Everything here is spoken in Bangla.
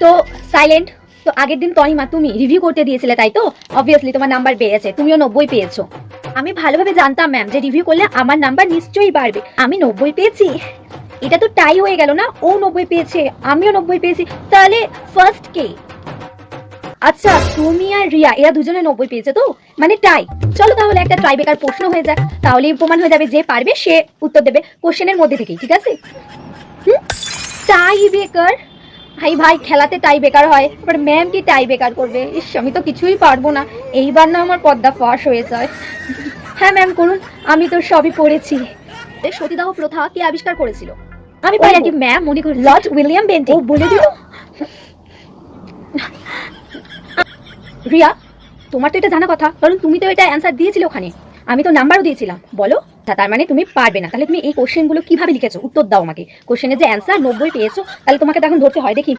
তো সাইলেন্ট। তো আগের দিন তনিমা তুমি রিভিউ করতে দিয়েছিলে তাই তো? অবভিয়াসলি তোমার নাম্বার পেয়েছে, তুমিও 90 পেয়েছো। আমি ভালোভাবে জানতাম ম্যাম যে রিভিউ করলে আমার নাম্বার নিশ্চয়ই বাড়বে। আমি 90 পেয়েছি, এটা তো টাই হয়ে গেল না? ও 90 পেয়েছে, আমিও 90 পেয়েছি, তাহলে ফার্স্ট কে? আচ্ছা, তুমি আর রিয়া এরা দুজনে 90 পেয়েছে তো, মানে টাই। চলো তাহলে একটা ট্রাই বেকার প্রশ্ন হয়ে যাক, তাহলে প্রমাণ হয়ে যাবে যে পারবে সে উত্তর দেবে কোশ্চেনের মধ্যে থেকেই, ঠিক আছে? টাই বেকার? ভাই ভাই, খেলাতে টাই বেকার হয়, বাট ম্যাম কি টাই বেকার করবে? ইস, আমি তো কিছুই পারবো না, এইবার না আমার পর্দা ফাঁস হয়ে যায়। হ্যাঁ ম্যাম করুন, আমি তো সবই পড়েছি। সতীদাহ প্রথা কে আবিষ্কার করেছিল? আমি পারি নাকি ম্যাম, মনে করি লর্ড উইলিয়াম বেন্টিং। ও বলে দিল। রিয়া, তোমার তো এটা জানা কথা, কারণ তুমি তো এটা অ্যান্সার দিয়েছিলে ওখানে, আমি তো নাম্বারও দিয়েছিলাম। বলো, তার মানে তুমি পারবে না। তাহলে তুমি এই কোশ্চেনগুলো কিভাবে লিখেছো? উত্তর দাও আমাকে। কোশ্চেনের যে অ্যান্সার 90 পেয়েছো, তাহলে তোমাকে তো এখন ধরতে হয়, দেখি।